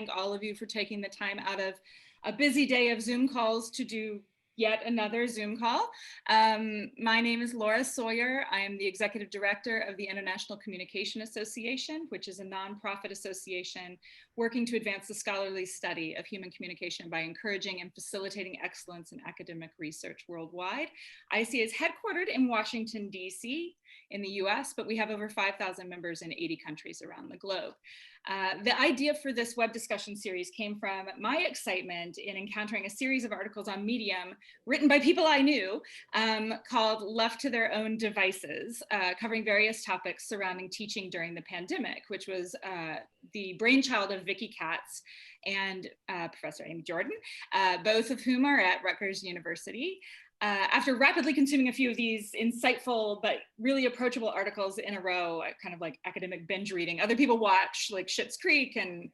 thank all of you for taking the time out of a busy day of Zoom calls to do yet another Zoom call. My name is Laura Sawyer. I am the Executive Director of the International Communication Association, which is a nonprofit association working to advance the scholarly study of human communication by encouraging and facilitating excellence in academic research worldwide. ICA is headquartered in Washington, DC in the US, but we have over 5,000 members in 80 countries around the globe. The idea for this web discussion series came from my excitement in encountering a series of articles on Medium written by people I knew called Left to Their Own Devices, covering various topics surrounding teaching during the pandemic, which was the brainchild of Vicky Katz and Professor Amy Jordan, both of whom are at Rutgers University. After rapidly consuming a few of these insightful but really approachable articles in a row, kind of like academic binge reading, other people watch like Schitt's Creek and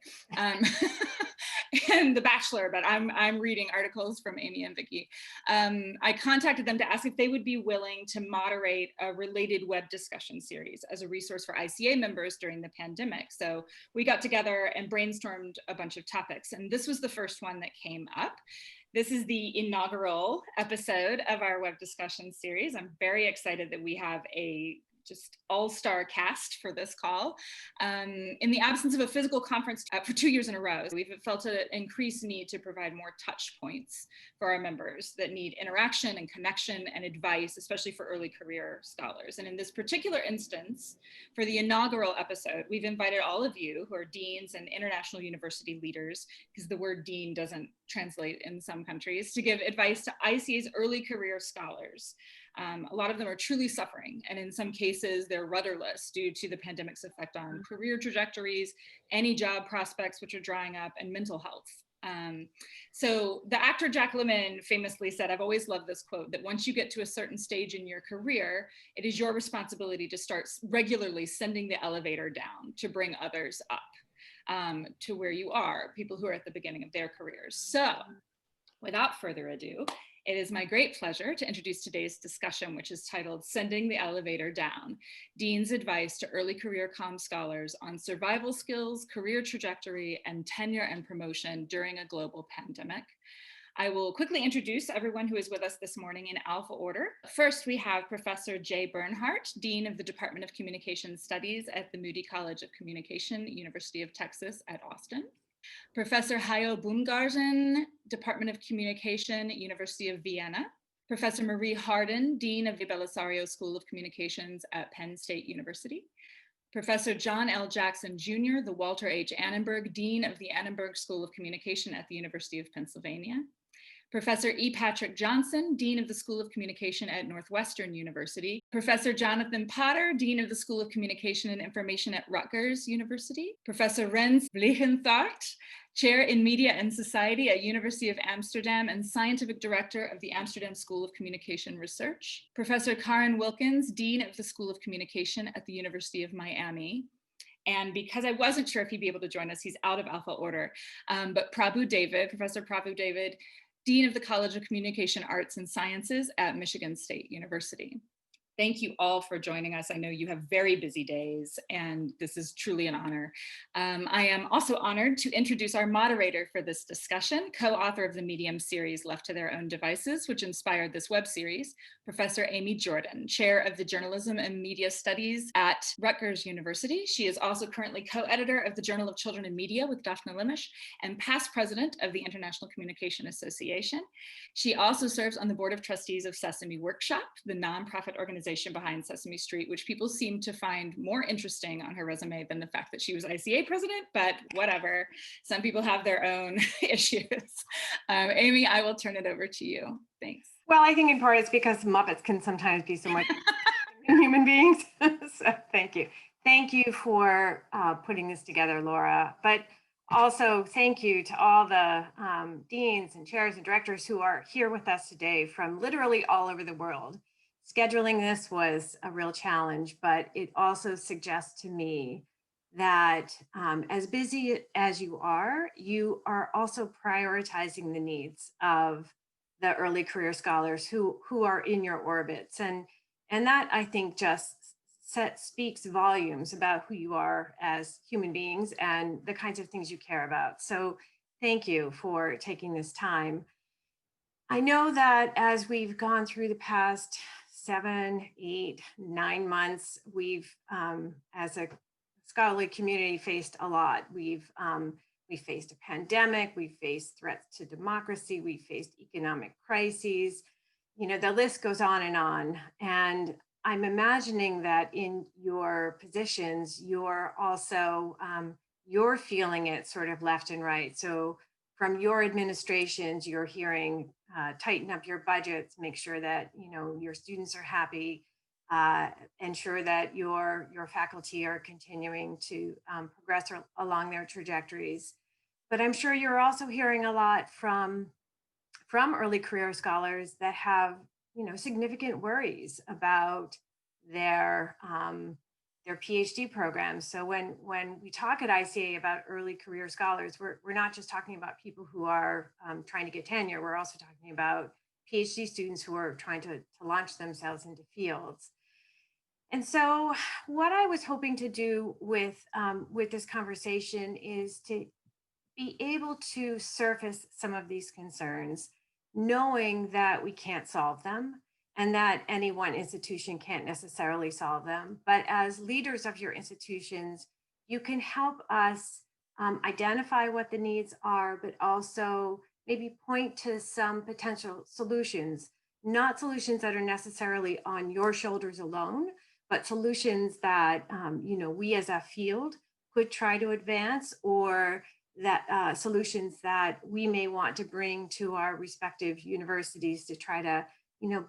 and The Bachelor, but I'm reading articles from Amy and Vicky. I contacted them to ask if they would be willing to moderate a related web discussion series as a resource for ICA members during the pandemic. So we got together and brainstormed a bunch of topics, and this was the first one that came up. This is the inaugural episode of our web discussion series. I'm very excited that we have a just all-star cast for this call. In the absence of a physical conference for 2 years in a row, we've felt an increased need to provide more touch points for our members that need interaction and connection and advice, especially for early career scholars. And in this particular instance, for the inaugural episode, we've invited all of you who are deans and international university leaders, because the word dean doesn't translate in some countries, to give advice to ICA's early career scholars. A lot of them are truly suffering, and in some cases they're rudderless due to the pandemic's effect on career trajectories, any job prospects which are drying up, and mental health. So the actor Jack Lemmon famously said, I've always loved this quote, that once you get to a certain stage in your career, it is your responsibility to start regularly sending the elevator down to bring others up to where you are, people who are at the beginning of their careers. So without further ado, it is my great pleasure to introduce today's discussion, which is titled Sending the Elevator Down, Dean's Advice to Early Career Comm Scholars on Survival Skills, Career Trajectory, and Tenure and Promotion During a Global Pandemic. I will quickly introduce everyone who is with us this morning in alpha order. First, we have Professor Jay Bernhardt, Dean of the Department of Communication Studies at the Moody College of Communication, University of Texas at Austin. Professor Hajo Boomgaarten, Department of Communication, University of Vienna. Professor Marie Hardin, Dean of the Bellisario School of Communications at Penn State University. Professor John L. Jackson Jr., the Walter H. Annenberg, Dean of the Annenberg School of Communication at the University of Pennsylvania. Professor E. Patrick Johnson, Dean of the School of Communication at Northwestern University. Professor Jonathan Potter, Dean of the School of Communication and Information at Rutgers University. Professor Rens Vliegenthaert, Chair in Media and Society at University of Amsterdam and Scientific Director of the Amsterdam School of Communication Research. Professor Karen Wilkins, Dean of the School of Communication at the University of Miami. And because I wasn't sure if he'd be able to join us, he's out of alpha order, but Prabu David, Professor Prabu David, Dean of the College of Communication Arts and Sciences at Michigan State University. Thank you all for joining us. I know you have very busy days, and this is truly an honor. I am also honored to introduce our moderator for this discussion, co-author of the Medium series Left to Their Own Devices, which inspired this web series, Professor Amy Jordan, Chair of the Journalism and Media Studies at Rutgers University. She is also currently co-editor of the Journal of Children and Media with Daphne Lemisch and past president of the International Communication Association. She also serves on the board of trustees of Sesame Workshop, the nonprofit organization behind Sesame Street, which people seem to find more interesting on her resume than the fact that she was ICA president, but whatever. Some people have their own issues. Amy, I will turn it over to you. Thanks. Well, I think in part it's because Muppets can sometimes be somewhat human beings. So thank you. Thank you for putting this together, Laura. But also thank you to all the deans and chairs and directors who are here with us today from literally all over the world. Scheduling this was a real challenge, but it also suggests to me that as busy as you are also prioritizing the needs of the early career scholars who are in your orbits. And that, I think, just speaks volumes about who you are as human beings and the kinds of things you care about. So thank you for taking this time. I know that as we've gone through the past 7, 8, 9 months, we've, as a scholarly community, faced a lot. We faced a pandemic, we faced threats to democracy, we faced economic crises. You know, the list goes on and on. And I'm imagining that in your positions, you're also you're feeling it sort of left and right. So from your administrations, you're hearing tighten up your budgets, make sure that your students are happy, ensure that your faculty are continuing to progress along their trajectories. But I'm sure you're also hearing a lot from early career scholars that have significant worries about their their PhD programs. So when we talk at ICA about early career scholars, we're not just talking about people who are trying to get tenure. We're also talking about PhD students who are trying to launch themselves into fields. And so, what I was hoping to do with this conversation is to be able to surface some of these concerns, knowing that we can't solve them and that any one institution can't necessarily solve them. But as leaders of your institutions, you can help us identify what the needs are, but also maybe point to some potential solutions, not solutions that are necessarily on your shoulders alone, but solutions that we as a field could try to advance, or that solutions that we may want to bring to our respective universities to try to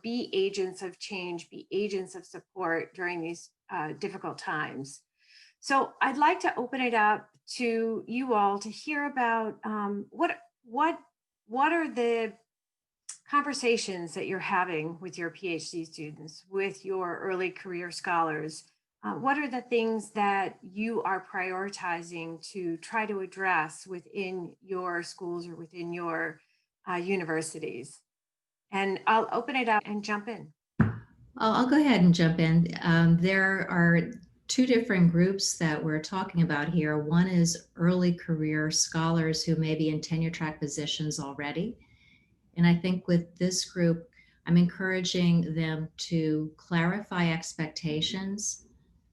be agents of change, be agents of support during these difficult times. So I'd like to open it up to you all to hear about what are the conversations that you're having with your PhD students, with your early career scholars. What are the things that you are prioritizing to try to address within your schools or within your universities? And I'll open it up and jump in. I'll go ahead and jump in. There are two different groups that we're talking about here. One is early career scholars who may be in tenure track positions already. And I think with this group, I'm encouraging them to clarify expectations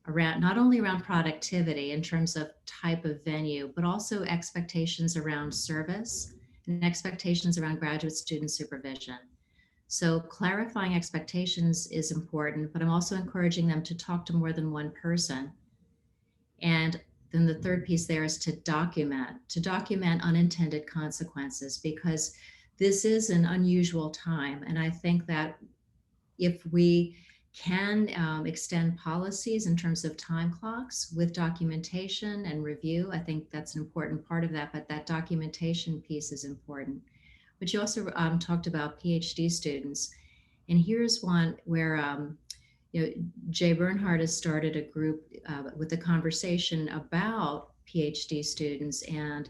around, not only around productivity in terms of type of venue, but also expectations around service and expectations around graduate student supervision. So clarifying expectations is important, but I'm also encouraging them to talk to more than one person. And then the third piece there is to document unintended consequences, because this is an unusual time. And I think that if we can extend policies in terms of time clocks with documentation and review, I think that's an important part of that, but that documentation piece is important. But you also talked about PhD students. And here's one where Jay Bernhardt has started a group with a conversation about PhD students. And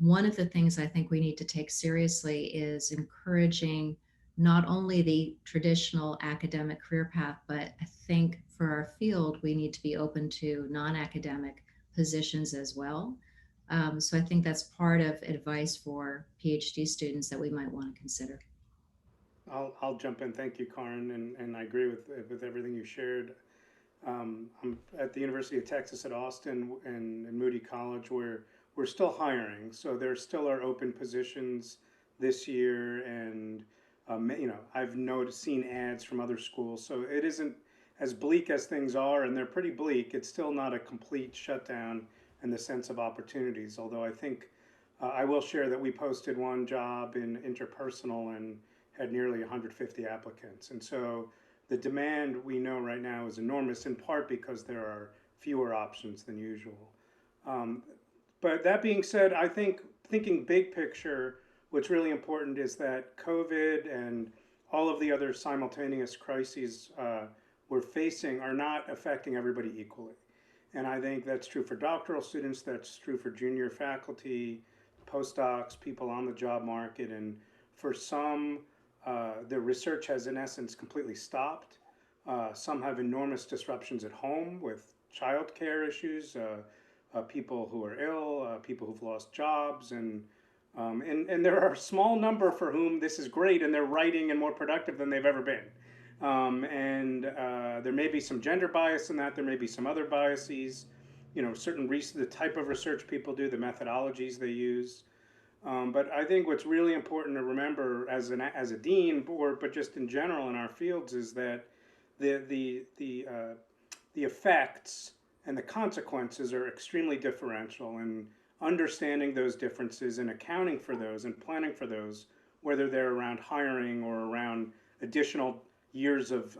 one of the things I think we need to take seriously is encouraging not only the traditional academic career path, but I think for our field, we need to be open to non-academic positions as well. So I think that's part of advice for PhD students that we might want to consider. I'll jump in. Thank you, Karin, and I agree with everything you shared. I'm at the University of Texas at Austin and Moody College, where we're still hiring. So there still are open positions this year, and I've seen ads from other schools. So it isn't as bleak as things are, and they're pretty bleak. It's still not a complete shutdown in the sense of opportunities. Although I think I will share that we posted one job in interpersonal and had nearly 150 applicants. And so the demand we know right now is enormous, in part because there are fewer options than usual. But that being said, I think thinking big picture, what's really important is that COVID and all of the other simultaneous crises we're facing are not affecting everybody equally. And I think that's true for doctoral students, that's true for junior faculty, postdocs, people on the job market. And for some, the research has in essence completely stopped. Some have enormous disruptions at home with childcare issues, people who are ill, people who've lost jobs, and there are a small number for whom this is great and they're writing and more productive than they've ever been. There may be some gender bias in that. There may be some other biases. You know, the type of research people do, the methodologies they use. But I think what's really important to remember as a dean, but just in general in our fields, is that the effects and the consequences are extremely differential, and understanding those differences and accounting for those and planning for those, whether they're around hiring or around additional years of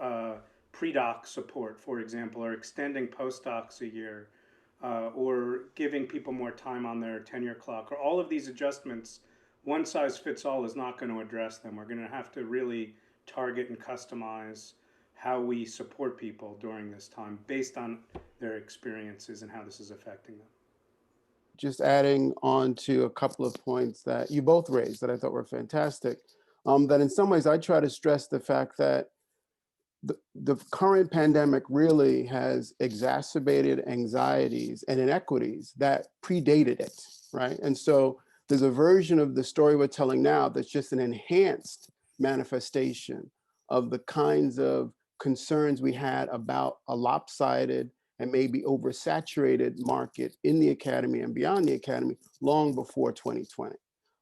pre-doc support, for example, or extending postdocs a year, or giving people more time on their tenure clock, or all of these adjustments. One size fits all is not going to address them. We're going to have to really target and customize how we support people during this time based on their experiences and how this is affecting them. Just adding on to a couple of points that you both raised that I thought were fantastic, that in some ways I try to stress the fact that the current pandemic really has exacerbated anxieties and inequities that predated it, right? And so there's a version of the story we're telling now that's just an enhanced manifestation of the kinds of concerns we had about a lopsided and maybe oversaturated market in the academy and beyond the academy long before 2020.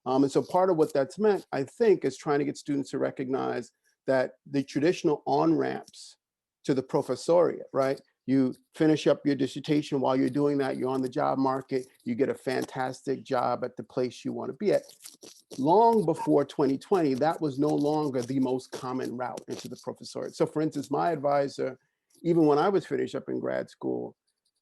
And so part of what that's meant, I think, is trying to get students to recognize that the traditional on-ramps to the professoriate, right? You finish up your dissertation. While you're doing that, you're on the job market, you get a fantastic job at the place you want to be at. Long before 2020, that was no longer the most common route into the professoriate. So for instance, my advisor, even when I was finished up in grad school,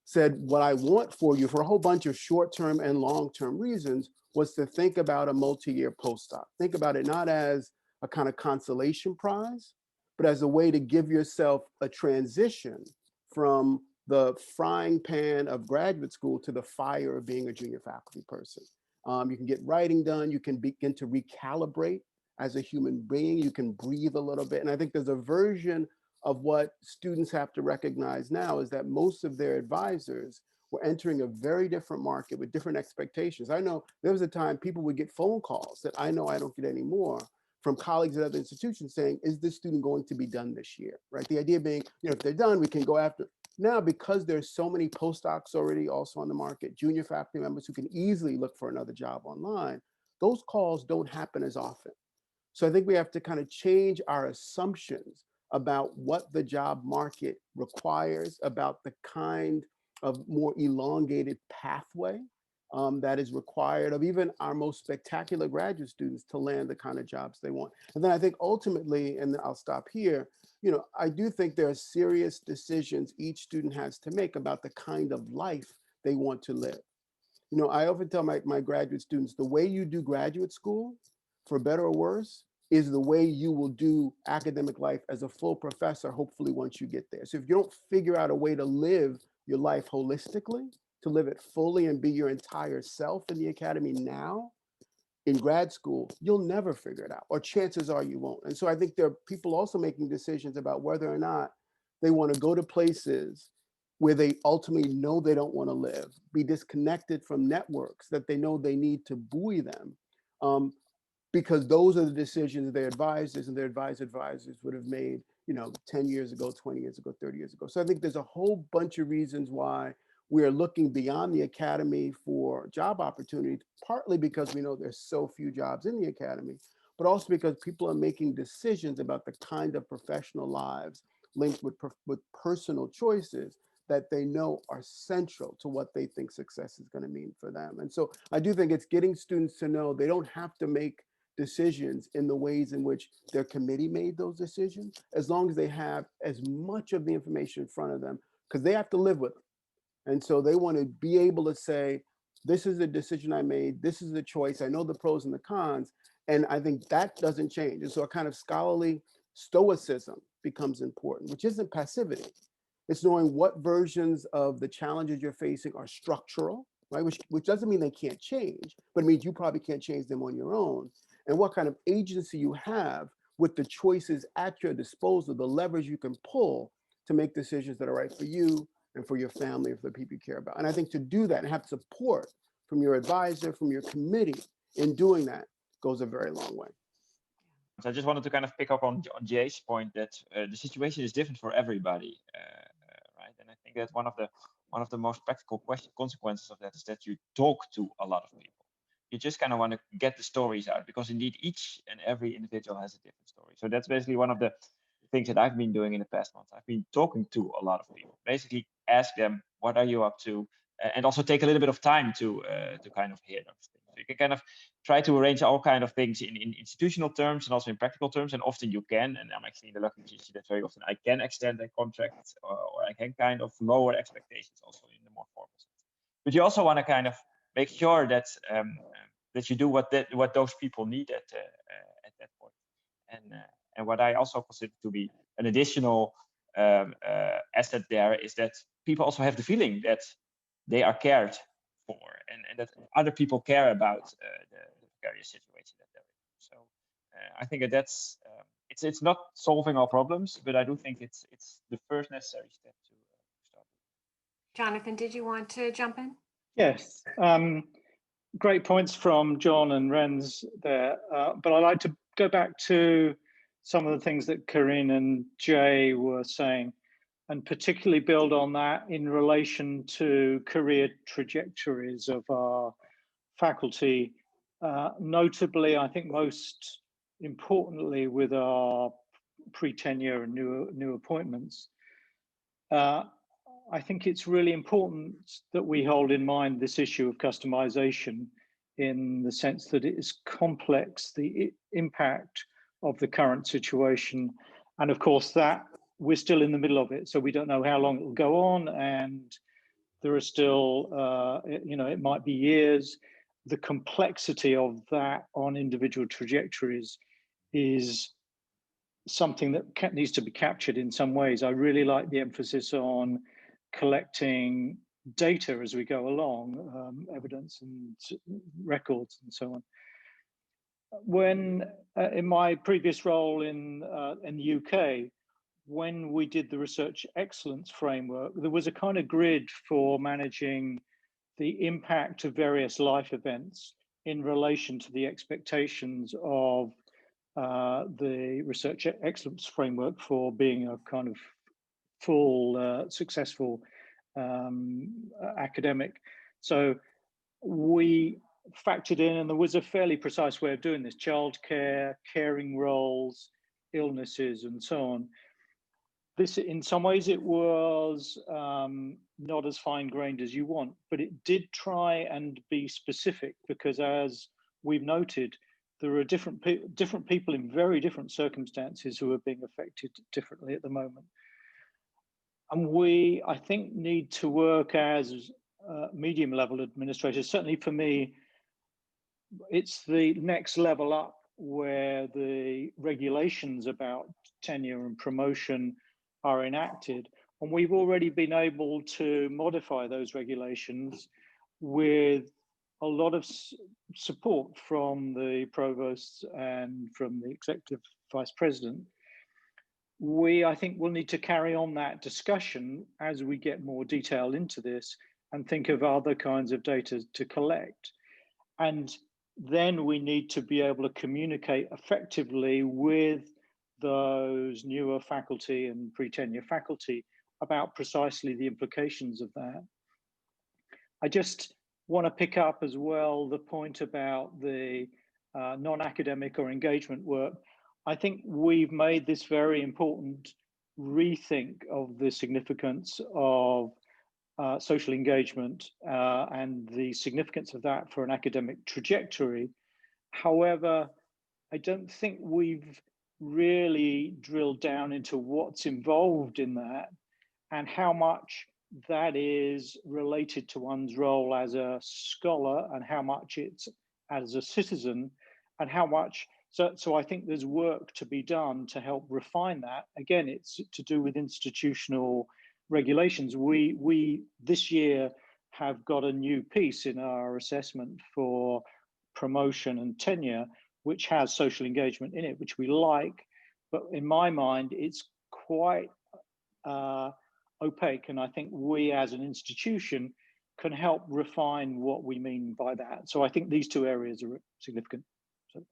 said, what I want for you for a whole bunch of short-term and long-term reasons was to think about a multi-year postdoc. Think about it not as a kind of consolation prize, but as a way to give yourself a transition from the frying pan of graduate school to the fire of being a junior faculty person. You can get writing done, you can begin to recalibrate as a human being, you can breathe a little bit. And I think there's a version of what students have to recognize now is that most of their advisors were entering a very different market with different expectations. I know there was a time people would get phone calls that I know I don't get anymore from colleagues at other institutions saying, is this student going to be done this year, right? The idea being, if they're done, we can go after. Now, because there's so many postdocs already also on the market, junior faculty members who can easily look for another job online, those calls don't happen as often. So I think we have to kind of change our assumptions about what the job market requires, about the kind of more elongated pathway that is required of even our most spectacular graduate students to land the kind of jobs they want. And then I think ultimately, and I'll stop here, I do think there are serious decisions each student has to make about the kind of life they want to live. I often tell my graduate students, the way you do graduate school, for better or worse, is the way you will do academic life as a full professor, hopefully once you get there. So if you don't figure out a way to live your life holistically, to live it fully and be your entire self in the academy now, in grad school, you'll never figure it out, or chances are you won't. And so I think there are people also making decisions about whether or not they want to go to places where they ultimately know they don't want to live, be disconnected from networks that they know they need to buoy them, because those are the decisions their advisors and their advisors would have made, 10 years ago, 20 years ago, 30 years ago. So I think there's a whole bunch of reasons why we are looking beyond the academy for job opportunities, partly because we know there's so few jobs in the academy, but also because people are making decisions about the kind of professional lives linked with personal choices that they know are central to what they think success is going to mean for them. And so I do think it's getting students to know they don't have to make decisions in the ways in which their committee made those decisions, as long as they have as much of the information in front of them, because they have to live with it. And so they want to be able to say, this is the decision I made, this is the choice, I know the pros and the cons, and I think that doesn't change. And so a kind of scholarly stoicism becomes important, which isn't passivity. It's knowing what versions of the challenges you're facing are structural, right? Which doesn't mean they can't change, but it means you probably can't change them on your own. And what kind of agency you have with the choices at your disposal, the levers you can pull to make decisions that are right for you and for your family, for the people you care about. And I think to do that and have support from your advisor, from your committee in doing that goes a very long way. So I just wanted to kind of pick up on Jay's point that the situation is different for everybody, right? And I think that one of the most practical consequences of that is that you talk to a lot of people. You just kind of want to get the stories out, because indeed each and every individual has a different story. So that's basically one of the things that I've been doing in the past month. I've been talking to a lot of people, basically ask them, what are you up to? And also take a little bit of time to kind of hear those things. So you can kind of try to arrange all kind of things in institutional terms and also in practical terms, and often you can, and I'm actually in the lucky position that very often I can extend a contract, or I can kind of lower expectations also in the more formal sense. But you also want to kind of make sure that that you do what those people need at that point. And what I also consider to be an additional asset there is that people also have the feeling that they are cared for, and that other people care about the precarious situation that they're in. So I think that's it's not solving all problems, but I do think it's the first necessary step to start. Jonathan, did you want to jump in? Yes, great points from John and Renz there, but I'd like to go back to some of the things that Corinne and Jay were saying, and particularly build on that in relation to career trajectories of our faculty, notably, I think most importantly with our pre-tenure and new appointments. I think it's really important that we hold in mind this issue of customization, in the sense that it is complex, the impact of the current situation. And of course that we're still in the middle of it, so we don't know how long it will go on, and there are still, it might be years. The complexity of that on individual trajectories is something that needs to be captured in some ways. I really like the emphasis on collecting data as we go along, evidence and records and so on. When in my previous role in the UK, when we did the research excellence framework, there was a kind of grid for managing the impact of various life events in relation to the expectations of the research excellence framework for being a kind of full, successful academic. So we factored in, and there was a fairly precise way of doing this: childcare, caring roles, illnesses, and so on. This, in some ways, it was not as fine-grained as you want, but it did try and be specific, because as we've noted, there are different people in very different circumstances who are being affected differently at the moment. And we, I think, need to work as medium-level administrators. Certainly for me, it's the next level up where the regulations about tenure and promotion are enacted. And we've already been able to modify those regulations with a lot of support from the provosts and from the executive vice president. We, I think, will need to carry on that discussion as we get more detail into this and think of other kinds of data to collect. And then we need to be able to communicate effectively with those newer faculty and pre-tenure faculty about precisely the implications of that. I just want to pick up as well the point about the non-academic or engagement work. I think we've made this very important rethink of the significance of social engagement and the significance of that for an academic trajectory. However, I don't think we've really drilled down into what's involved in that and how much that is related to one's role as a scholar and how much it's as a citizen and how much. So I think there's work to be done to help refine that. Again, it's to do with institutional regulations. We this year have got a new piece in our assessment for promotion and tenure, which has social engagement in it, which we like. but in my mind, it's quite opaque. And I think we as an institution can help refine what we mean by that. So I think these two areas are significant. So.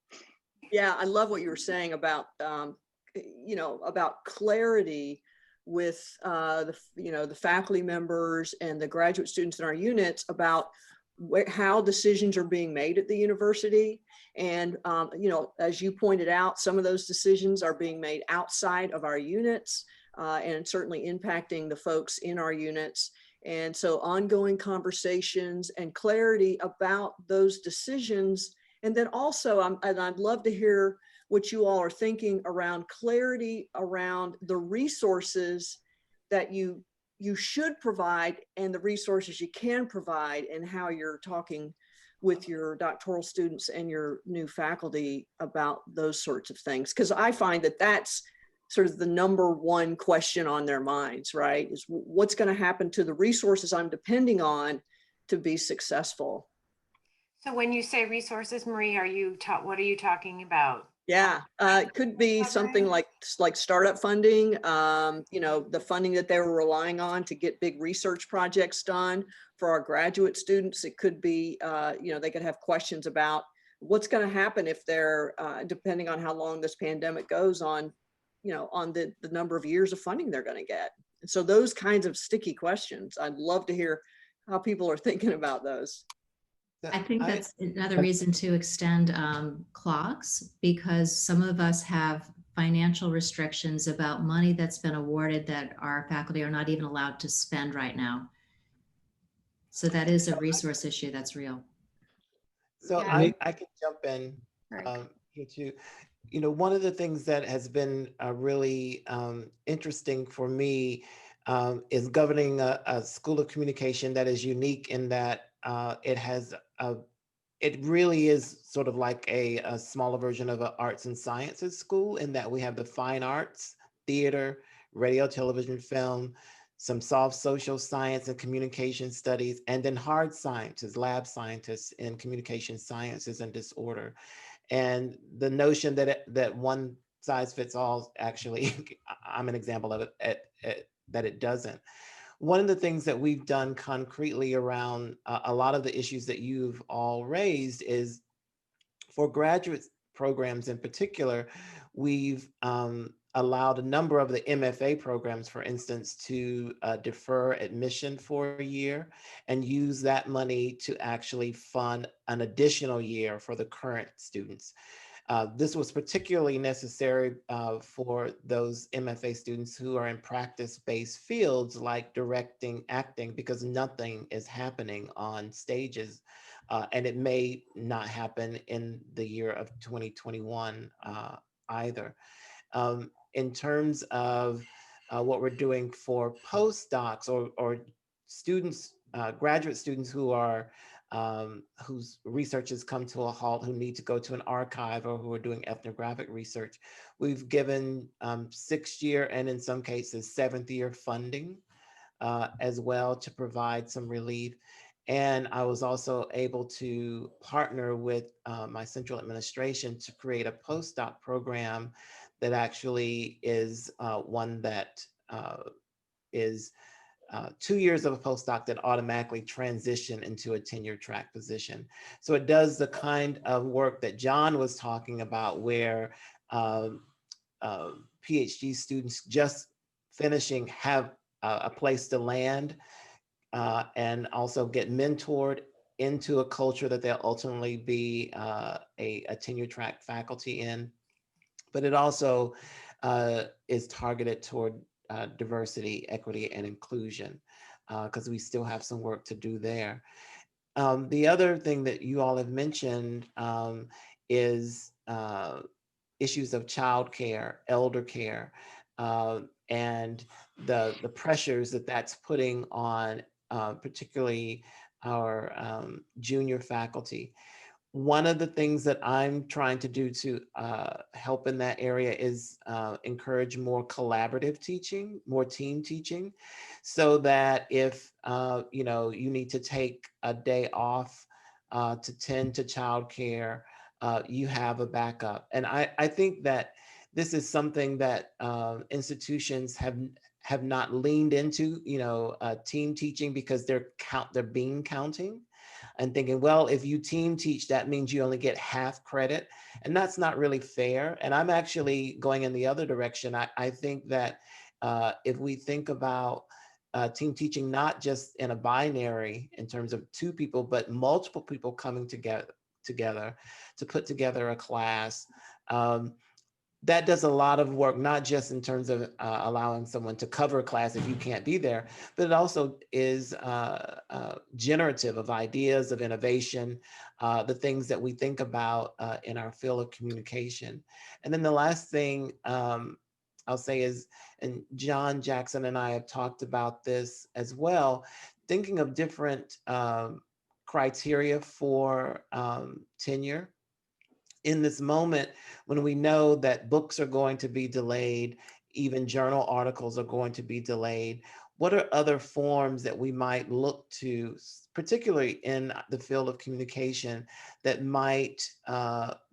Yeah, I love what you were saying about, about clarity with the faculty members and the graduate students in our units about how decisions are being made at the university. And, as you pointed out, some of those decisions are being made outside of our units and certainly impacting the folks in our units. And so ongoing conversations and clarity about those decisions. And then also, I'd love to hear what you all are thinking around clarity around the resources that you should provide and the resources you can provide, and how you're talking with your doctoral students and your new faculty about those sorts of things. Because I find that that's sort of the number one question on their minds, right? Is what's going to happen to the resources I'm depending on to be successful. So when you say resources, Marie, what are you talking about? Yeah, it could be something like startup funding, the funding that they were relying on to get big research projects done for our graduate students. It could be, they could have questions about what's going to happen if they're, depending on how long this pandemic goes on, on the number of years of funding they're going to get. And so those kinds of sticky questions, I'd love to hear how people are thinking about those. I think that's another reason to extend clocks, because some of us have financial restrictions about money that's been awarded that our faculty are not even allowed to spend right now. So that is a resource issue that's real. So Yeah. I can jump in here too. One of the things that has been really interesting for me is governing a school of communication that is unique in that it really is sort of like a smaller version of an arts and sciences school, in that we have the fine arts, theater, radio, television, film, some soft social science and communication studies, and then hard sciences, lab scientists in communication sciences and disorder. And the notion that one size fits all, actually, I'm an example of it, that it doesn't. One of the things that we've done concretely around a lot of the issues that you've all raised is, for graduate programs in particular, we've allowed a number of the MFA programs, for instance, to defer admission for a year and use that money to actually fund an additional year for the current students. This was particularly necessary for those MFA students who are in practice-based fields like directing, acting, because nothing is happening on stages. And it may not happen in the year of 2021 either. In terms of what we're doing for postdocs or students, graduate students who are whose research has come to a halt, who need to go to an archive, or who are doing ethnographic research, we've given 6-year and in some cases 7th-year funding as well to provide some relief. And I was also able to partner with my central administration to create a postdoc program that actually is one that is 2 years of a postdoc that automatically transition into a tenure track position. So it does the kind of work that John was talking about, where PhD students just finishing have a place to land and also get mentored into a culture that they'll ultimately be a tenure track faculty in. But it also is targeted toward diversity, equity, and inclusion, because we still have some work to do there. The other thing that you all have mentioned is issues of childcare, elder care, and the pressures that that's putting on particularly our junior faculty. One of the things that I'm trying to do to help in that area is encourage more collaborative teaching, more team teaching, so that if you need to take a day off to tend to childcare, you have a backup. And I think that this is something that institutions have not leaned into, team teaching, because they're bean counting and thinking, well, if you team teach, that means you only get half credit. And that's not really fair. And I'm actually going in the other direction. I think that if we think about team teaching, not just in a binary in terms of two people, but multiple people coming together to put together a class, that does a lot of work, not just in terms of allowing someone to cover a class if you can't be there, but it also is generative of ideas, of innovation, the things that we think about in our field of communication. And then the last thing I'll say is, and John Jackson and I have talked about this as well, thinking of different criteria for tenure. In this moment, when we know that books are going to be delayed, even journal articles are going to be delayed, what are other forms that we might look to, particularly in the field of communication, that might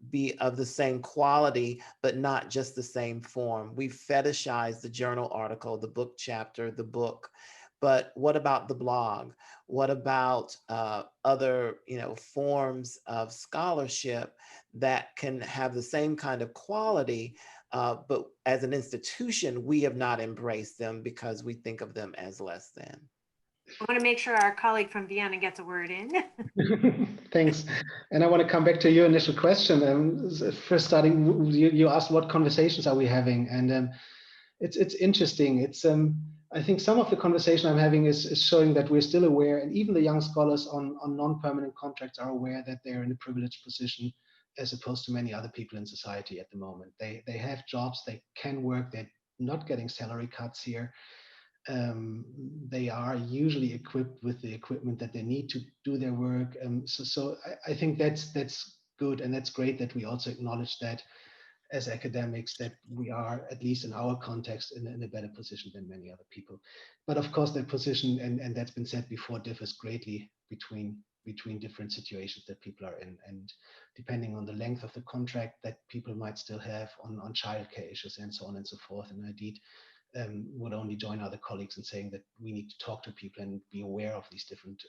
be of the same quality, but not just the same form? We fetishize the journal article, the book chapter, the book. But what about the blog? What about other, forms of scholarship that can have the same kind of quality, but as an institution, we have not embraced them because we think of them as less than? I want to make sure our colleague from Vienna gets a word in. Thanks. And I want to come back to your initial question. First starting, you asked what conversations are we having? And it's interesting. I think some of the conversation I'm having is showing that we're still aware, and even the young scholars on non-permanent contracts are aware that they're in a privileged position as opposed to many other people in society at the moment. They have jobs, they can work, they're not getting salary cuts here. They are usually equipped with the equipment that they need to do their work. So I think that's good, and that's great that we also acknowledge that as academics, that we are, at least in our context, in a better position than many other people. But of course, that position, and that's been said before, differs greatly between different situations that people are in, and depending on the length of the contract that people might still have on childcare issues and so on and so forth. And indeed, would only join other colleagues in saying that we need to talk to people and be aware of these different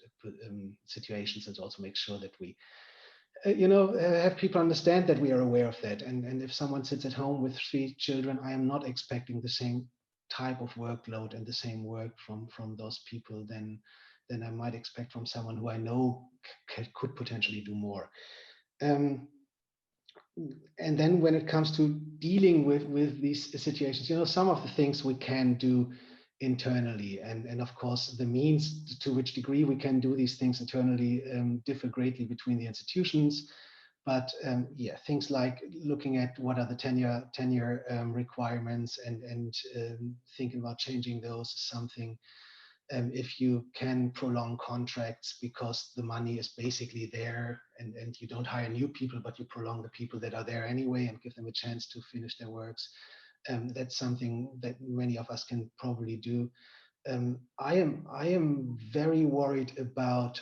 situations, and also make sure that we have people understand that we are aware of that. And if someone sits at home with 3 children, I am not expecting the same type of workload and the same work from those people than I might expect from someone who I know could potentially do more. And then when it comes to dealing with these situations, some of the things we can do internally, and of course the means to which degree we can do these things internally differ greatly between the institutions. But yeah, things like looking at what are the tenure requirements and thinking about changing those is something. If you can prolong contracts because the money is basically there, and you don't hire new people, but you prolong the people that are there anyway and give them a chance to finish their works, that's something that many of us can probably do. I am very worried about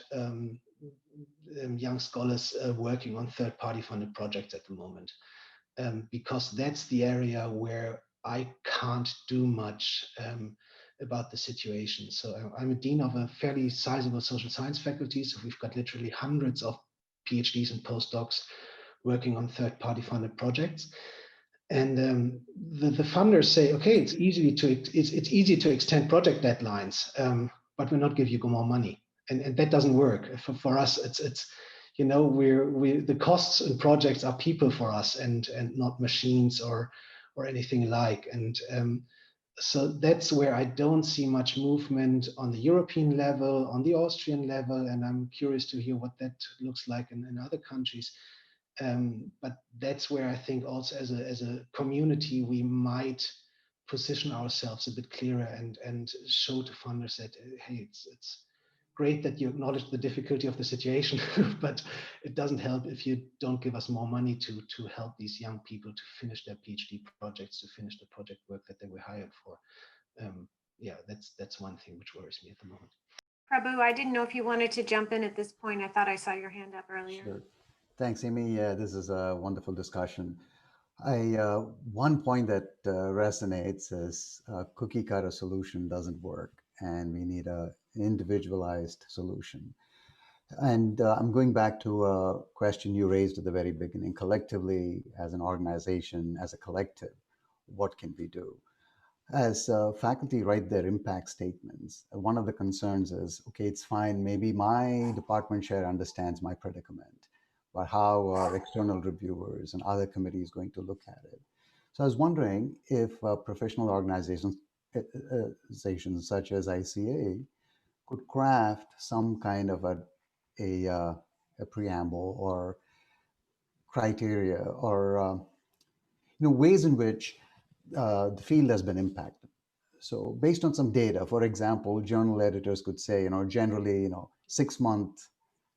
young scholars working on third-party funded projects at the moment, because that's the area where I can't do much about the situation. So I'm a dean of a fairly sizable social science faculty, so we've got literally hundreds of PhDs and postdocs working on third-party funded projects. And the funders say, okay, it's easy to extend project deadlines, but we'll not give you more money, and that doesn't work for us. It's the costs and projects are people for us, and not machines or anything like. And so that's where I don't see much movement on the European level, on the Austrian level, and I'm curious to hear what that looks like in other countries. But that's where I think also as a community, we might position ourselves a bit clearer and show to funders that, hey, it's great that you acknowledge the difficulty of the situation, but it doesn't help if you don't give us more money to help these young people to finish their PhD projects, to finish the project work that they were hired for. Yeah, that's one thing which worries me at the moment. Prabu, I didn't know if you wanted to jump in at this point. I thought I saw your hand up earlier. Sure. Thanks, Amy. This is a wonderful discussion. One point that resonates is a cookie cutter solution doesn't work, and we need an individualized solution. And I'm going back to a question you raised at the very beginning. Collectively, as an organization, as a collective, what can we do? As faculty write their impact statements, one of the concerns is, okay, it's fine, maybe my department chair understands my predicament, but how are external reviewers and other committees going to look at it? So I was wondering if professional organizations such as ICA could craft some kind of a preamble or criteria or ways in which the field has been impacted. So based on some data, for example, journal editors could say, generally, 6-month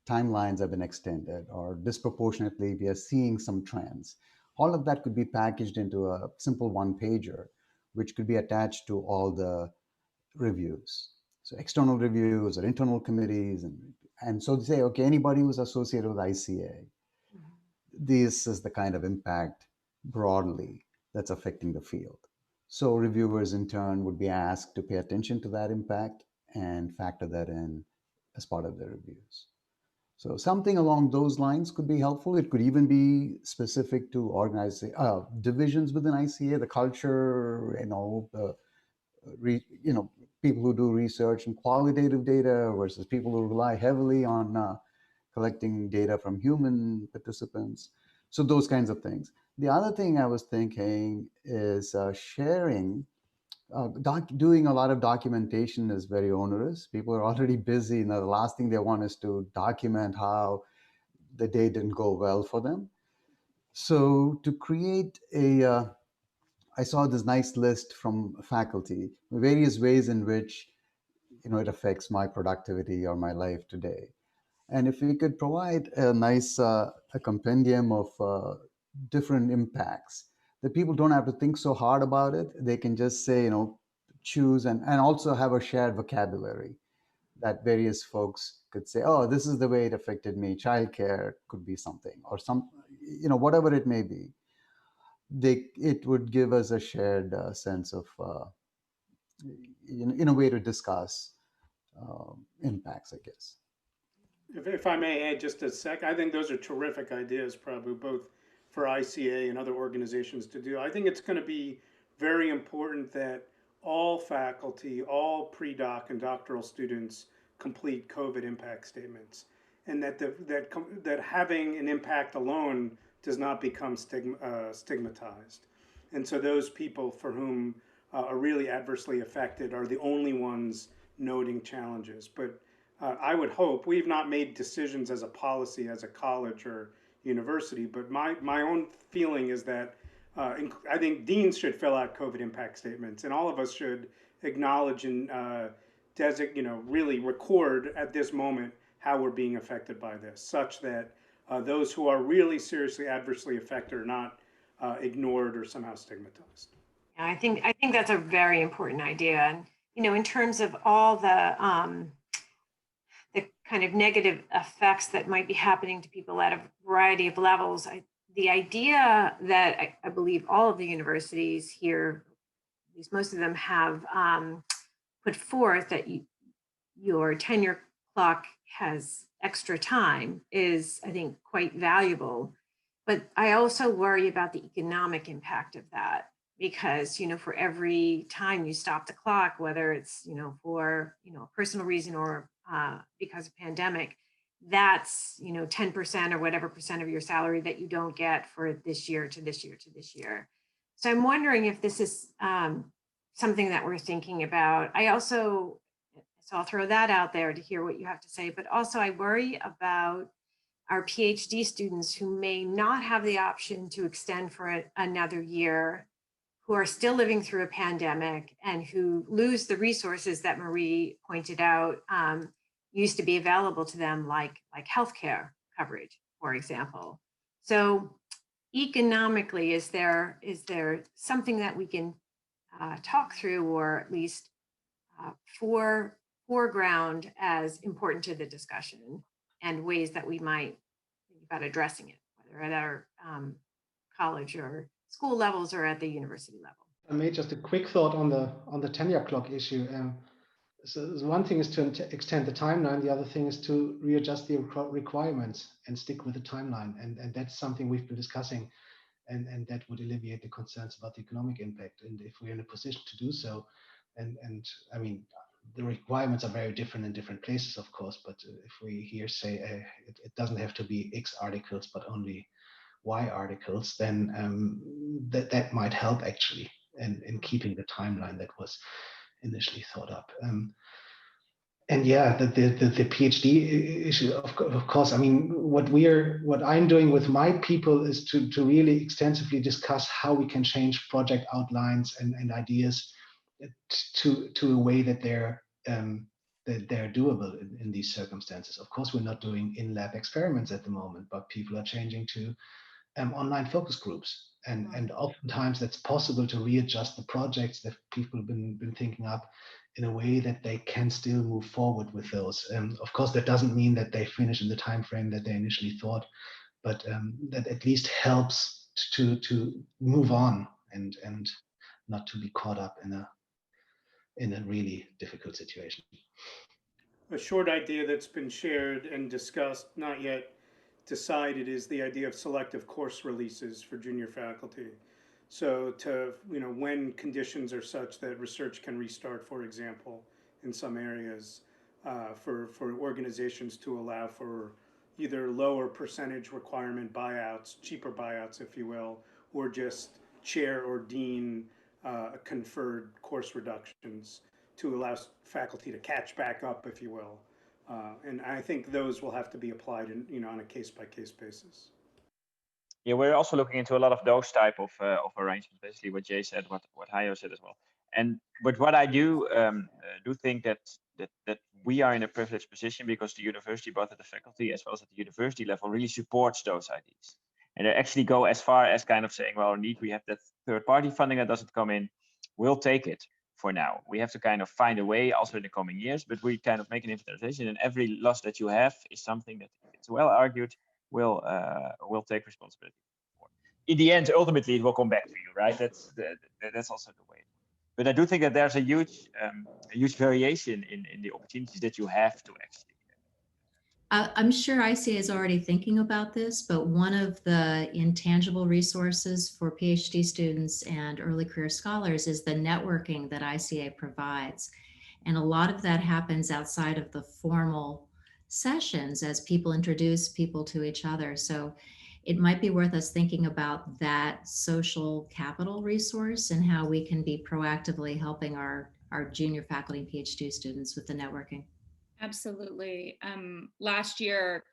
timelines have been extended, or disproportionately, we are seeing some trends. All of that could be packaged into a simple one-pager, which could be attached to all the reviews. So external reviews or internal committees. And so they say, okay, anybody who's associated with ICA, this is the kind of impact broadly that's affecting the field. So reviewers in turn would be asked to pay attention to that impact and factor that in as part of their reviews. So something along those lines could be helpful. It could even be specific to divisions within ICA, the culture, people who do research and qualitative data versus people who rely heavily on collecting data from human participants. So those kinds of things. The other thing I was thinking is sharing. Doing a lot of documentation is very onerous. People are already busy. The last thing they want is to document how the day didn't go well for them. So to create I saw this nice list from faculty, various ways in which it affects my productivity or my life today. And if we could provide a nice a compendium of different impacts, that people don't have to think so hard about it. They can just say, choose and also have a shared vocabulary that various folks could say, oh, this is the way it affected me. Childcare could be something or whatever it may be. It would give us a shared sense of, in a way to discuss impacts, I guess. If I may add just a sec, I think those are terrific ideas, Prabu, both for ICA and other organizations to do. I think it's going to be very important that all faculty, all pre-doc and doctoral students complete COVID impact statements, and that having an impact alone does not become stigmatized. And so those people for whom are really adversely affected are the only ones noting challenges. But I would hope, we've not made decisions as a policy, as a college or university, but my own feeling is that I think deans should fill out COVID impact statements, and all of us should acknowledge and really record at this moment how we're being affected by this, such that those who are really seriously adversely affected are not ignored or somehow stigmatized. Yeah, I think that's a very important idea. And, in terms of all the kind of negative effects that might be happening to people at a variety of levels, the idea that I believe all of the universities here, at least most of them, have put forth that your tenure clock has extra time is, I think, quite valuable. But I also worry about the economic impact of that, because, for every time you stop the clock, whether it's, for, a personal reason or because of pandemic, that's, 10% or whatever percent of your salary that you don't get for this year to this year to this year. So I'm wondering if this is something that we're thinking about. So I'll throw that out there to hear what you have to say, but also I worry about our PhD students who may not have the option to extend for another year, who are still living through a pandemic and who lose the resources that Marie pointed out used to be available to them, like healthcare coverage, for example. So economically, is there something that we can talk through, or at least foreground as important to the discussion, and ways that we might think about addressing it, whether at our college or school levels or at the university level. I made just a quick thought on the tenure clock issue. So one thing is to extend the timeline. The other thing is to readjust the requirements and stick with the timeline. And that's something we've been discussing, and that would alleviate the concerns about the economic impact. And if we're in a position to do so, and I mean, the requirements are very different in different places, of course, but if we here say it doesn't have to be X articles, but only Y articles, then that might help actually in keeping the timeline that was initially thought up. And yeah, the PhD issue, of course, I mean, what I'm doing with my people is to really extensively discuss how we can change project outlines and ideas to a way that they're doable in these circumstances. Of course, we're not doing in-lab experiments at the moment, but people are changing to online focus groups. And oftentimes that's possible to readjust the projects that people have been thinking up in a way that they can still move forward with those. Of course, that doesn't mean that they finish in the time frame that they initially thought, but that at least helps to move on and not to be caught up in a really difficult situation. A short idea that's been shared and discussed, not yet decided, is the idea of selective course releases for junior faculty. So when conditions are such that research can restart, for example, in some areas, for organizations to allow for either lower percentage requirement buyouts, cheaper buyouts, if you will, or just chair or dean conferred course reductions to allow faculty to catch back up, if you will. And I think those will have to be applied on a case-by-case basis. Yeah, we're also looking into a lot of those type of arrangements, basically what Jay said, what Hajo said as well. But what I do think that we are in a privileged position because the university, both at the faculty as well as at the university level, really supports those ideas. And they actually go as far as kind of saying, well, indeed, we have that third-party funding that doesn't come in. We'll take it for now. We have to kind of find a way also in the coming years, but we kind of make an invitation, and every loss that you have is something that, if it's well argued, will take responsibility for. In the end, ultimately, it will come back to you, right? That's also the way. But I do think that there's a huge variation in the opportunities that you have to actually. I'm sure ICA is already thinking about this, but one of the intangible resources for PhD students and early career scholars is the networking that ICA provides. And a lot of that happens outside of the formal sessions as people introduce people to each other. So it might be worth us thinking about that social capital resource and how we can be proactively helping our junior faculty and PhD students with the networking. Absolutely. Last year,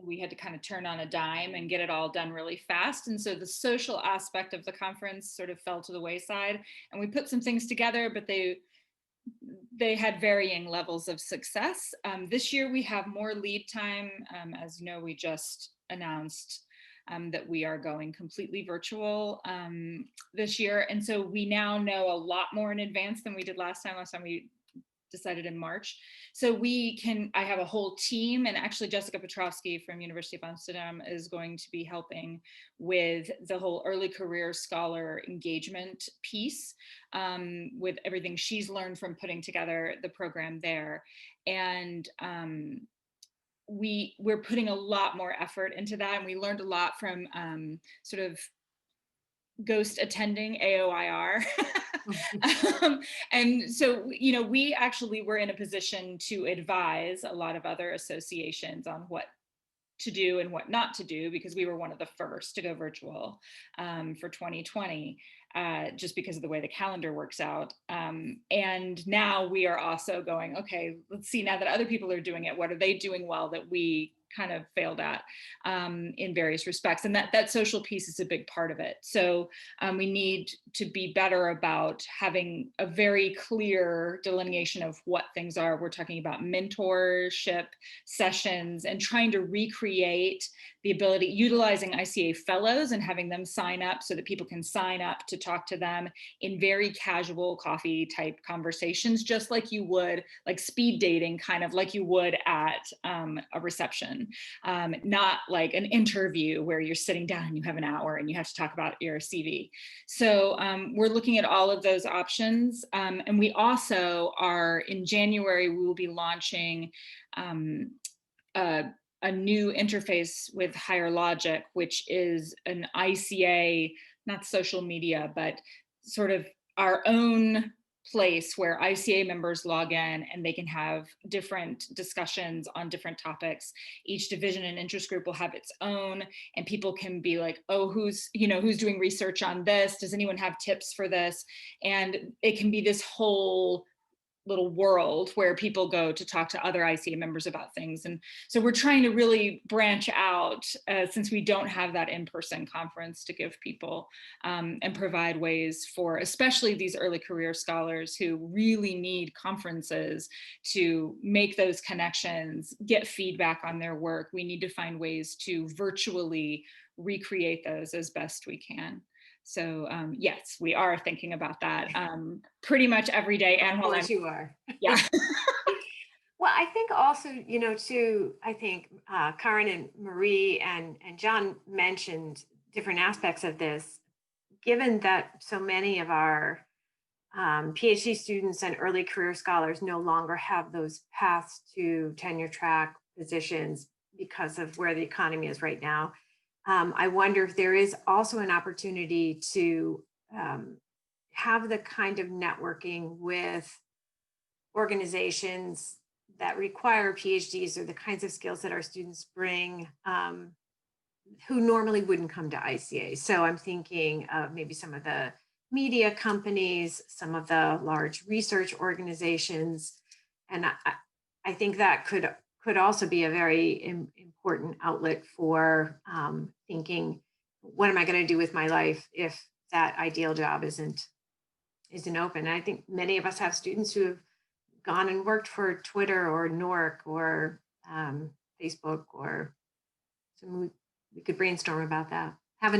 we had to kind of turn on a dime and get it all done really fast. And so the social aspect of the conference sort of fell to the wayside. And we put some things together, but they had varying levels of success. This year, we have more lead time. As you know, we just announced that we are going completely virtual this year. And so we now know a lot more in advance than we did last time. Last time we decided in March. So I have a whole team, and actually Jessica Petrovsky from University of Amsterdam is going to be helping with the whole early career scholar engagement piece with everything she's learned from putting together the program there. And we're putting a lot more effort into that. And we learned a lot from sort of ghost attending AOIR. And so, we actually were in a position to advise a lot of other associations on what to do and what not to do, because we were one of the first to go virtual for 2020, just because of the way the calendar works out. And now we are also going, okay, let's see, now that other people are doing it, what are they doing well that we kind of failed at in various respects? And that social piece is a big part of it. So we need to be better about having a very clear delineation of what things are. We're talking about mentorship sessions and trying to recreate the ability, utilizing ICA fellows and having them sign up so that people can sign up to talk to them in very casual coffee type conversations, just like you would, like speed dating, kind of like you would at a reception, not like an interview where you're sitting down and you have an hour and you have to talk about your CV. So we're looking at all of those options. And we also are, in January, we will be launching a new interface with Higher Logic, which is an ICA, not social media, but sort of our own place where ICA members log in and they can have different discussions on different topics. Each division and interest group will have its own, and people can be like, oh, who's doing research on this? Does anyone have tips for this? And it can be this whole little world where people go to talk to other ICA members about things. And so we're trying to really branch out since we don't have that in-person conference to give people and provide ways for, especially these early career scholars who really need conferences to make those connections, get feedback on their work. We need to find ways to virtually recreate those as best we can. So yes, we are thinking about that pretty much every day. And of course you are. Yeah. Well, I think also, too, I think Karen and Marie and John mentioned different aspects of this. Given that so many of our PhD students and early career scholars no longer have those paths to tenure track positions because of where the economy is right now, I wonder if there is also an opportunity to have the kind of networking with organizations that require PhDs or the kinds of skills that our students bring who normally wouldn't come to ICA. So I'm thinking of maybe some of the media companies, some of the large research organizations. And I think that could also be a very important outlet for thinking, what am I going to do with my life if that ideal job isn't open? And I think many of us have students who have gone and worked for Twitter or NORC or Facebook, or so we could brainstorm about that. Have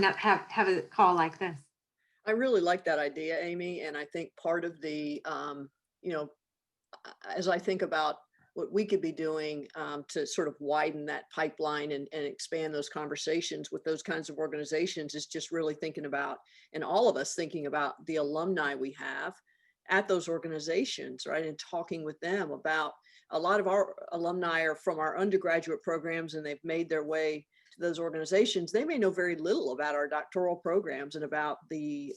a call like this. I really like that idea, Amy. And I think part of the, as I think about what we could be doing to sort of widen that pipeline and expand those conversations with those kinds of organizations is just really thinking about, and all of us thinking about the alumni we have at those organizations, right? And talking with them about, a lot of our alumni are from our undergraduate programs and they've made their way to those organizations. They may know very little about our doctoral programs and about the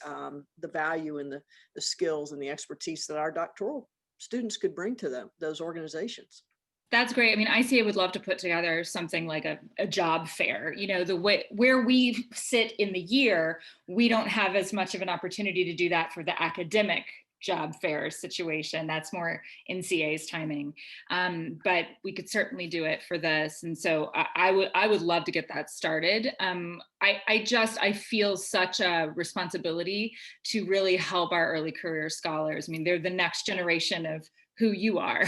value and the skills and the expertise that our doctoral students could bring to those organizations. That's great. I mean, ICA would love to put together something like a job fair. The way where we sit in the year, we don't have as much of an opportunity to do that for the academic job fair situation. That's more NCA's timing. But we could certainly do it for this. And so I would love to get that started. I feel such a responsibility to really help our early career scholars. I mean, they're the next generation of who you are.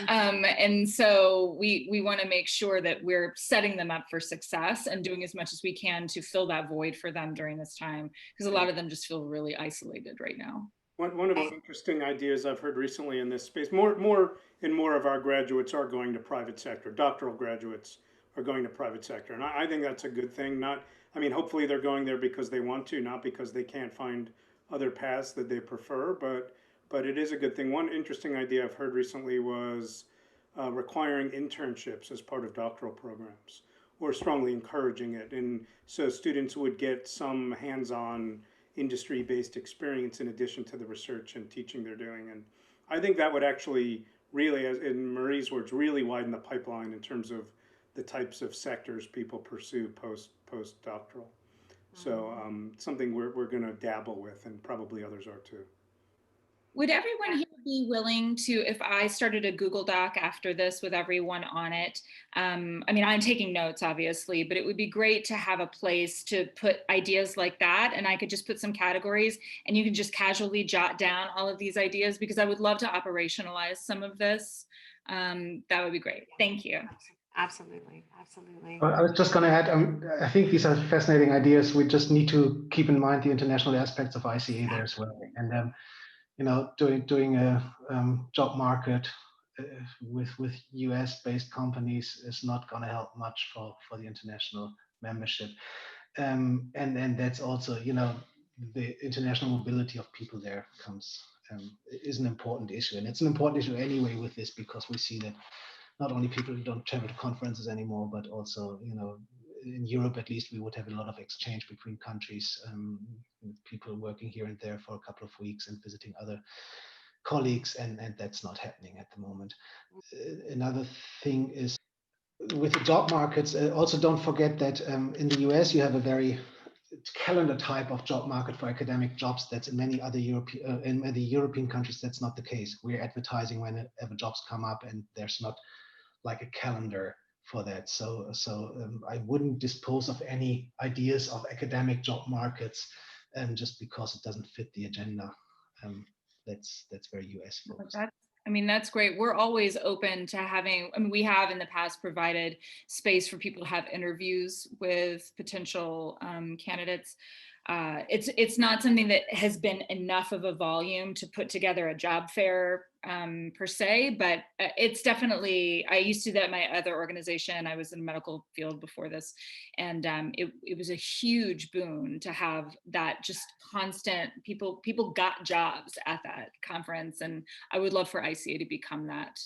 And so we want to make sure that we're setting them up for success and doing as much as we can to fill that void for them during this time, because a lot of them just feel really isolated right now. One of the interesting ideas I've heard recently in this space, more of our graduates are going to private sector. Doctoral graduates are going to private sector, and I think that's a good thing. Hopefully they're going there because they want to, not because they can't find other paths that they prefer. But it is a good thing. One interesting idea I've heard recently was requiring internships as part of doctoral programs, or strongly encouraging it, and so students would get some hands-on industry-based experience in addition to the research and teaching they're doing. And I think that would actually really, as in Marie's words, really widen the pipeline in terms of the types of sectors people pursue post-doctoral. So something we're going to dabble with, and probably others are too. Would everyone here be willing to, if I started a Google Doc after this with everyone on it? I mean, I'm taking notes, obviously, but it would be great to have a place to put ideas like that. And I could just put some categories and you can just casually jot down all of these ideas, because I would love to operationalize some of this. That would be great. Thank you. Absolutely, absolutely. I was just going to add, I think these are fascinating ideas. We just need to keep in mind the international aspects of ICA there as well. And you know, doing a job market with US-based companies is not going to help much for the international membership. And that's also, you know, the international mobility of people there is an important issue, and it's an important issue anyway with this, because we see that not only people who don't travel to conferences anymore, but also, you know, in Europe at least, we would have a lot of exchange between countries, people working here and there for a couple of weeks and visiting other colleagues, and that's not happening at the moment. Another thing is with the job markets, also don't forget that in the US you have a very calendar type of job market for academic jobs. That's in many other European countries, that's not the case. We're advertising whenever jobs come up, and there's not like a calendar for that. So I wouldn't dispose of any ideas of academic job markets just because it doesn't fit the agenda. That's very US focused. I mean, that's great. We're always open to having, I mean, we have in the past provided space for people to have interviews with potential candidates. It's not something that has been enough of a volume to put together a job fair per se, but it's definitely, I used to do that in my other organization. I was in the medical field before this, and it was a huge boon to have that just constant, people got jobs at that conference, and I would love for ICA to become that.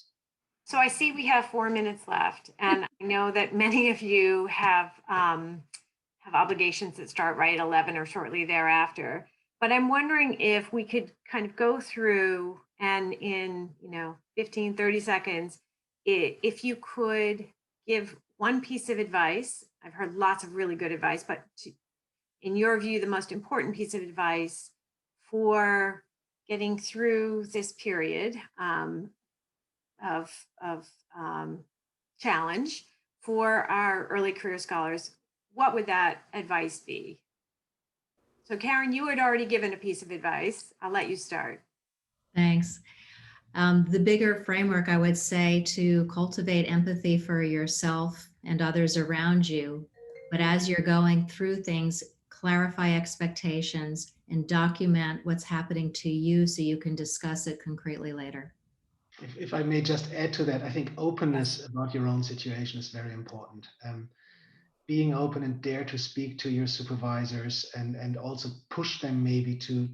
So I see we have 4 minutes left, and I know that many of you have obligations that start right at 11 or shortly thereafter. But I'm wondering if we could kind of go through and in 15, 30 seconds, if you could give one piece of advice. I've heard lots of really good advice, but in your view, the most important piece of advice for getting through this period of challenge for our early career scholars, what would that advice be? So Karen, you had already given a piece of advice. I'll let you start. Thanks. The bigger framework, I would say, to cultivate empathy for yourself and others around you. But as you're going through things, clarify expectations and document what's happening to you so you can discuss it concretely later. If I may just add to that, I think openness about your own situation is very important. Being open and dare to speak to your supervisors and also push them maybe to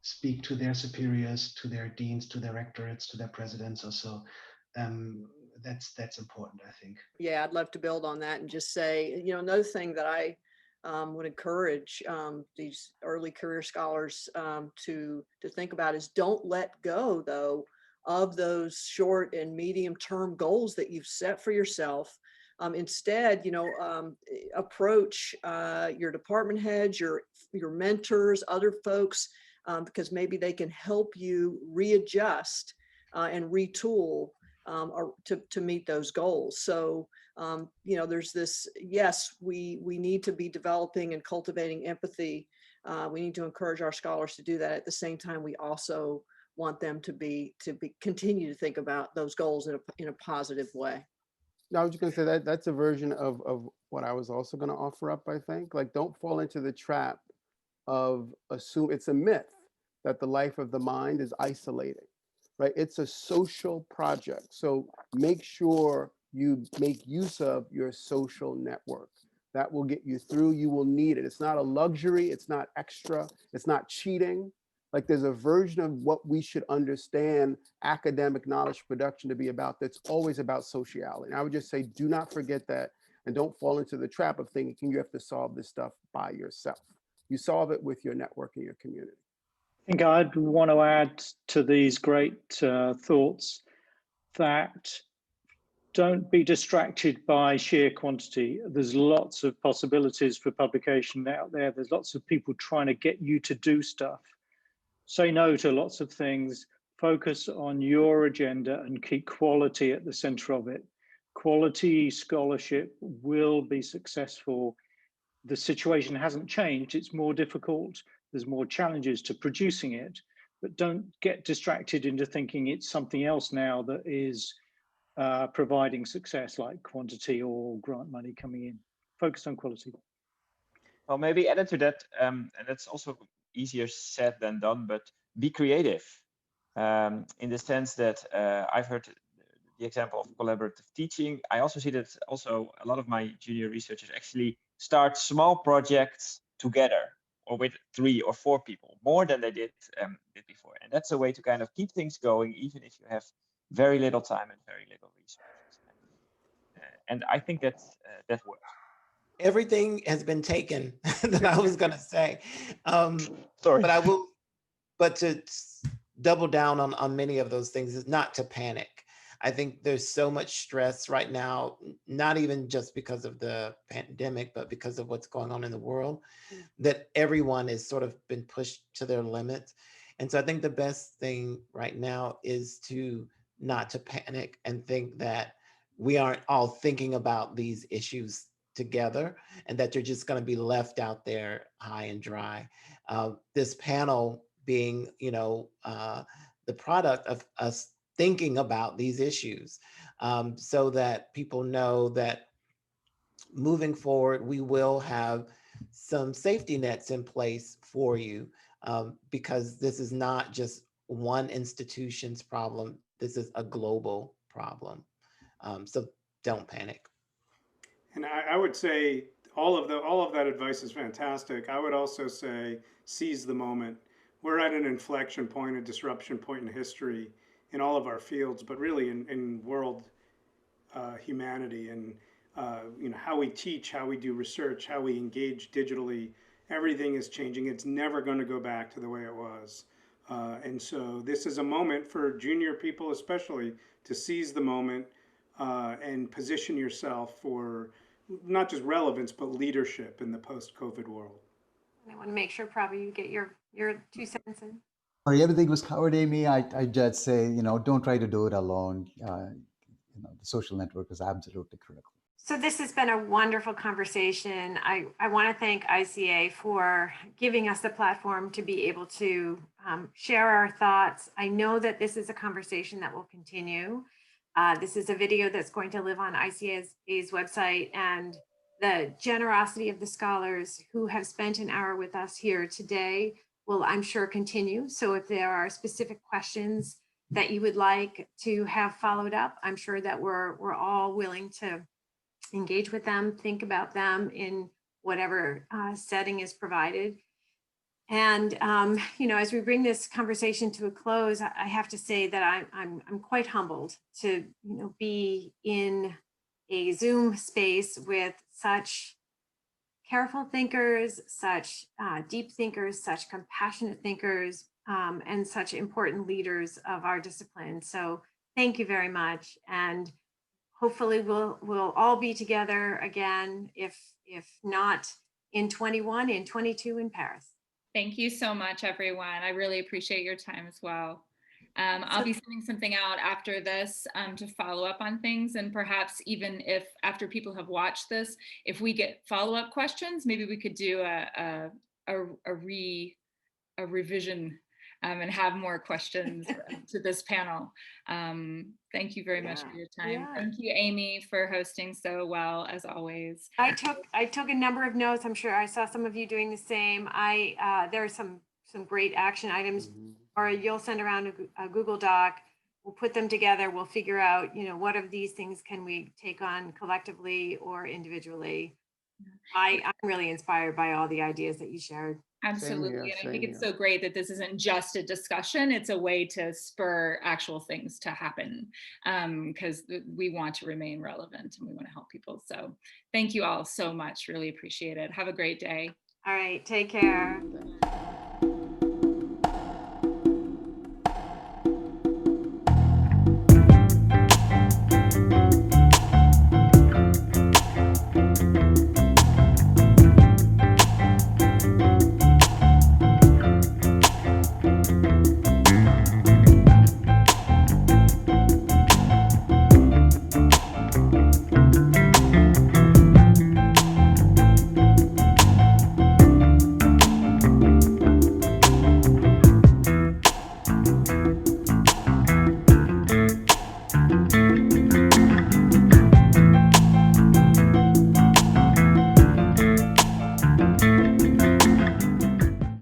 speak to their superiors, to their deans, to their rectorates, to their presidents or so. That's important, I think. Yeah, I'd love to build on that and just say, another thing that I would encourage these early career scholars to think about is don't let go, though, of those short and medium term goals that you've set for yourself. Instead, approach your department heads, your mentors, other folks, because maybe they can help you readjust and retool to meet those goals. So, there's this, yes, we need to be developing and cultivating empathy. We need to encourage our scholars to do that. At the same time, we also want them to continue to think about those goals in a positive way. I was just going to say that's a version of what I was also going to offer up, I think. Like, don't fall into the trap of it's a myth that the life of the mind is isolating, right? It's a social project. So make sure you make use of your social network. That will get you through. You will need it. It's not a luxury. It's not extra. It's not cheating. Like, there's a version of what we should understand academic knowledge production to be about that's always about sociality. And I would just say, do not forget that, and don't fall into the trap of thinking you have to solve this stuff by yourself. You solve it with your network and your community. I think I'd want to add to these great thoughts that don't be distracted by sheer quantity. There's lots of possibilities for publication out there. There's lots of people trying to get you to do stuff. say no to lots of things, focus on your agenda and keep quality at the center of it. Quality scholarship will be successful. The situation hasn't changed, it's more difficult, there's more challenges to producing it, but don't get distracted into thinking it's something else now that is providing success, like quantity or grant money coming in. Focus on quality. Well, maybe added to that, and that's also easier said than done, but be creative in the sense that I've heard the example of collaborative teaching. I also see that also a lot of my junior researchers actually start small projects together or with 3 or 4 people, more than they did before. And that's a way to kind of keep things going, even if you have very little time and very little resources. And I think that works. Everything has been taken that I was going to say. Sorry. But to double down on many of those things is not to panic. I think there's so much stress right now, not even just because of the pandemic, but because of what's going on in the world, that everyone has sort of been pushed to their limits. And so I think the best thing right now is not to panic and think that we aren't all thinking about these issues together and that you're just going to be left out there high and dry. This panel being, the product of us thinking about these issues, so that people know that moving forward, we will have some safety nets in place for you, because this is not just one institution's problem. This is a global problem. So don't panic. And I would say all of that advice is fantastic. I would also say seize the moment. We're at an inflection point, a disruption point in history in all of our fields, but really in world humanity, and how we teach, how we do research, how we engage digitally. Everything is changing. It's never going to go back to the way it was. And so this is a moment for junior people especially to seize the moment and position yourself for not just relevance, but leadership in the post-COVID world. I want to make sure, Prabu, you get your 2 cents in. Sorry, everything was covered, Amy. I just say, don't try to do it alone. The social network is absolutely critical. So this has been a wonderful conversation. I want to thank ICA for giving us the platform to be able to share our thoughts. I know that this is a conversation that will continue. This is a video that's going to live on ICA's website, and the generosity of the scholars who have spent an hour with us here today will, I'm sure, continue. So if there are specific questions that you would like to have followed up, I'm sure that we're all willing to engage with them, think about them in whatever setting is provided. And as we bring this conversation to a close, I have to say that I'm quite humbled to be in a Zoom space with such careful thinkers, such deep thinkers, such compassionate thinkers, and such important leaders of our discipline. So thank you very much, and hopefully we'll all be together again, if not in 21, in 22 in Paris. Thank you so much, everyone. I really appreciate your time as well. I'll be sending something out after this to follow up on things, and perhaps even if after people have watched this, if we get follow-up questions, maybe we could do a revision and have more questions to this panel. Thank you very much for your time. Yeah. Thank you, Amy, for hosting so well, as always. I took a number of notes. I'm sure I saw some of you doing the same. There are some great action items, or you'll send around a Google Doc. We'll put them together. We'll figure out, what of these things can we take on collectively or individually. I'm really inspired by all the ideas that you shared. Absolutely. And I think it's so great that this isn't just a discussion. It's a way to spur actual things to happen, because we want to remain relevant and we want to help people. So thank you all so much. Really appreciate it. Have a great day. All right. Take care.